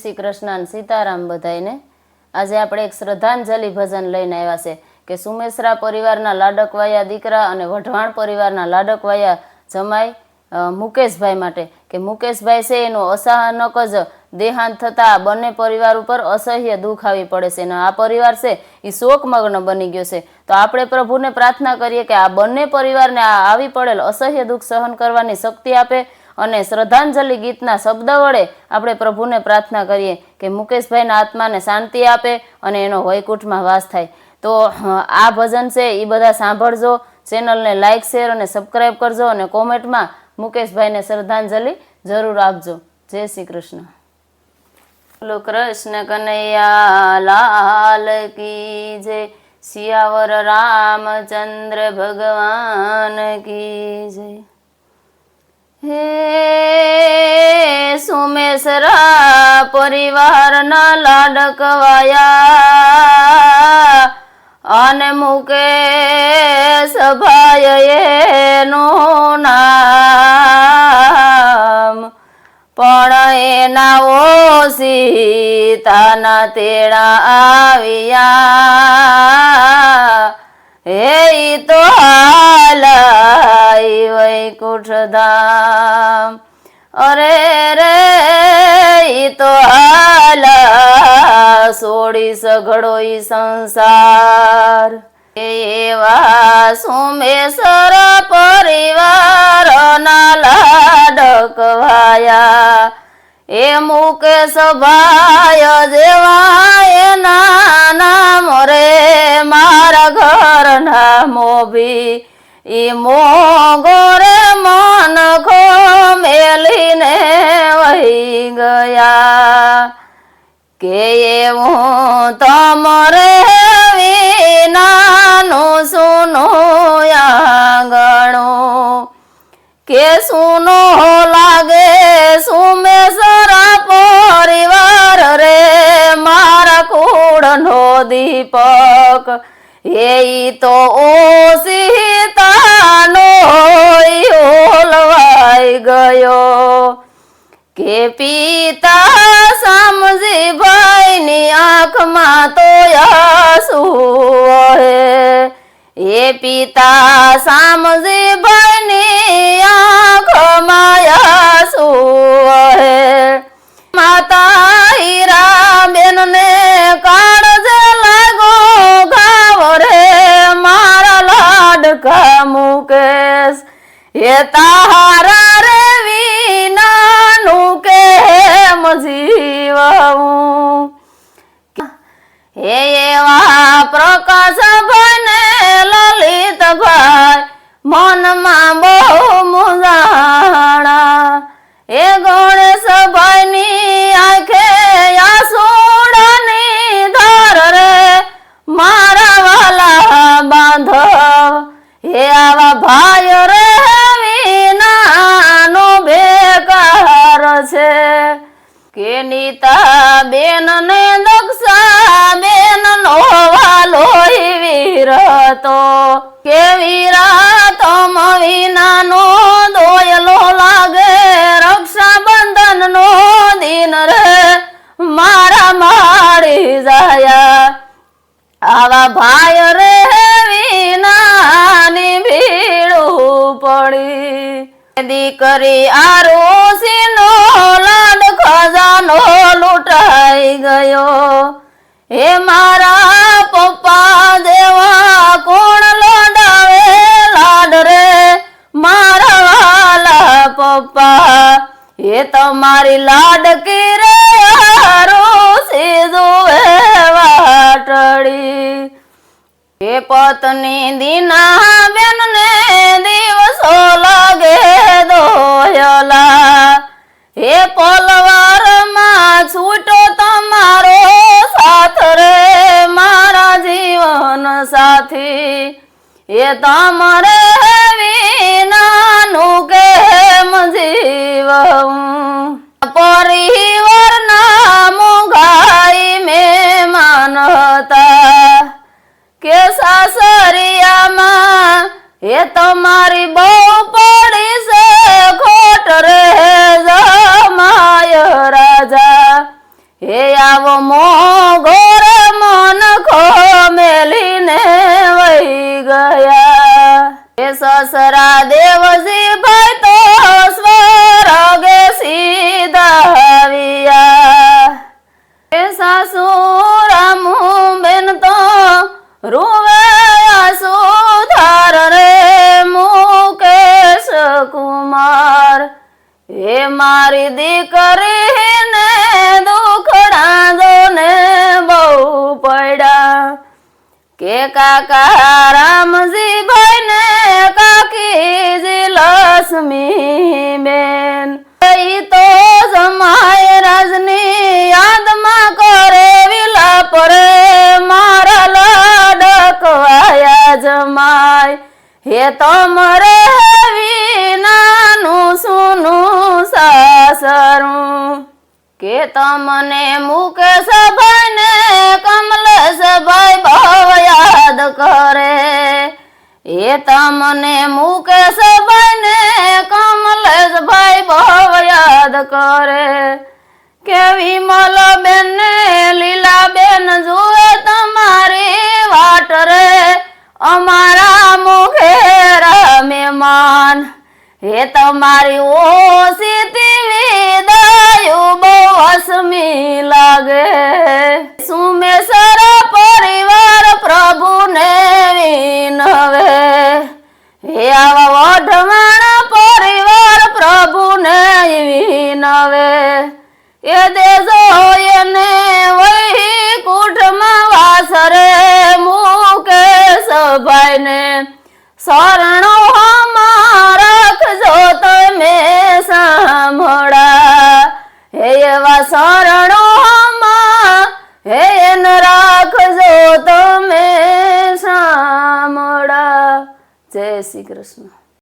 શ્રી કૃષ્ણ અને સીતારામ બધાઈને। આજે આપણે એક શ્રદ્ધાંજલિ ભજન લઈને આવ્યા છે કે સુમેશ્રા પરિવારના લાડકવાયા દીકરા અને વઢવાણ પરિવારના લાડકવાયા જમાઈ મુકેશભાઈ માટે કે મુકેશભાઈ છે એનું અચાનક જ દેહાંત થતા બંને પરિવાર ઉપર અસહ્ય દુઃખ આવી પડે છે અને આ પરિવાર છે એ શોકમગ્ન બની ગયો છે। તો આપણે પ્રભુને પ્રાર્થના કરીએ કે આ બંને પરિવારને આવી પડેલ અસહ્ય દુઃખ સહન કરવાની શક્તિ આપે અને શ્રદ્ધાંજલિ ગીતના શબ્દ વડે આપણે પ્રભુને પ્રાર્થના કરીએ કે મુકેશભાઈના આત્માને શાંતિ આપે અને એનો વૈકુંઠમાં વાસ થાય। તો આ ભજન છે એ બધા સાંભળજો, ચેનલને લાઇક શેર અને સબસ્ક્રાઈબ કરજો અને કોમેન્ટમાં મુકેશભાઈને શ્રદ્ધાંજલિ જરૂર આપજો। જય શ્રી કૃષ્ણ। બોલો કૃષ્ણ કનૈયા લાલ કી જય, સિયાવર રામચંદ્ર ભગવાન કી જય। હે સુમેશ્રા પરિવારના લાડકવાયા અને મુકેશભાઈ એનું નામ, પણ એના સીતાના તેડા આવ્યા, હે તો હાલાઈ વૈકુંઠ ધામ, અરે રે તો હાલા છોડી સઘળો ઈ સંસાર। એવા સુમેશ્રા પરિવારના લાડકવાયા એ મુકેશભાઈ જેવા એના નામ રે, મારા ઘરના મોભી ઈ મોગો રે મન ખો મેલીને વહી ગયા, કે એવું તમારે વિનાનું સુનું આંગણું, કે સુનો લાગે સુમેશ્રા પરિવાર રે, મારા કુળનો દીપક એ તો સીતાનો ઓલવાઈ ગયો, કે પિતા સમજી ભાઈની આંખમાં તો આંસુ વહે, એ પિતા સમજી ભાઈની આંખમાં આંસુ વહે, માતા હીરા બેનને કાળજે લાગો ઘાવ રે, મારા લાડકા મુકેશ એ તારા રે વિનાનું કેમ જીવવું, હે એવા પ્રકાશભાઈ ને લલિતભાઈ મનમાં બહુ મુંઝાણા, એ ગણેશભાઈની આંખે આંસુડાની ધાર રે, મારા વાલા બાંધવ હે આવા ભાઈ રે વિનાનો બેકાર છે, કે નીતા બેન ને દક્ષા બેન નો વાલો વીરતો, કે વીરાતમ વિનાનો દોયલો લાગે, રક્ષાબંધન નો દિન રે મારા માળી જાયા, આવા ભાઈ રે વિનાની ભીડું પડી, દીકરી આરોસી નો લાડ ખજાનો લૂંટાઈ ગયો, હે મારા પપ્પા દેવા કોણ લોડાવે લાડ રે, મારા વાલા પપ્પા એ તમારી લાડકી રે આરોસી જોવે વાટડી, એ પત્ની દીના બેન ને દિવસો લાગે દોયલા, હે પલવાર માં છૂટો તમારો સાથ રે, મારા જીવન સાથી એ તમારે વિનાનું કેમ જીવવું, પરિવારના મોંઘાઈ મહેમાન હતા, કે સાસરિયામાં એ તમારી બહુ પડી છે ખોટ રે જમાય રાજા, હે આવો મોઘોર મન ખો મેલીને વહી ગયા હે સસરા દેવજી ભાઈ તો સ્વર્ગે સીધાવ્યા હે સાસુ રામુ બેન તો રૂવે સુધાર રે મુકેશ કુમાર હે મારી દીકરીને દુખડા જોને બહુ પડ્યા કે કાકા રામજી ભાઈ ને કાકીજી લક્ષ્મી બેન ઈ તો જમાય રાજની યાદમાં કરે વિલાપ રે મારા લાડકવાયા જમાય હે તમરે વિનાનું સુનું સાસરું કે તમને મુકેશ ભાઈ ને કમલેશ ભાઈ બહુ યાદ કરે એ તમને મુકેશ ભાઈ ને કમલેશ ભાઈ બહુ યાદ કરે કે વિમલ બેન ને લીલા બેન જુએ તમારી વાટ રે અમારા મુખેરા મહેમાન હે તમારી ઓસીતી વિદાયું બહુ હસમી લાગે સુમેશ્વર પરિવાર પ્રભુને વિનવે હે આવા વઢવાણ પરિવાર પ્રભુને વિનવે એ દેજો એને વહી કુઠમાં વાસરે મુકેશ ભાઈ ને શરણો રાખજો તમે સાંભળા હે એવા શરણો હે ન રાખજો તમે સાંભળા જય શ્રી કૃષ્ણ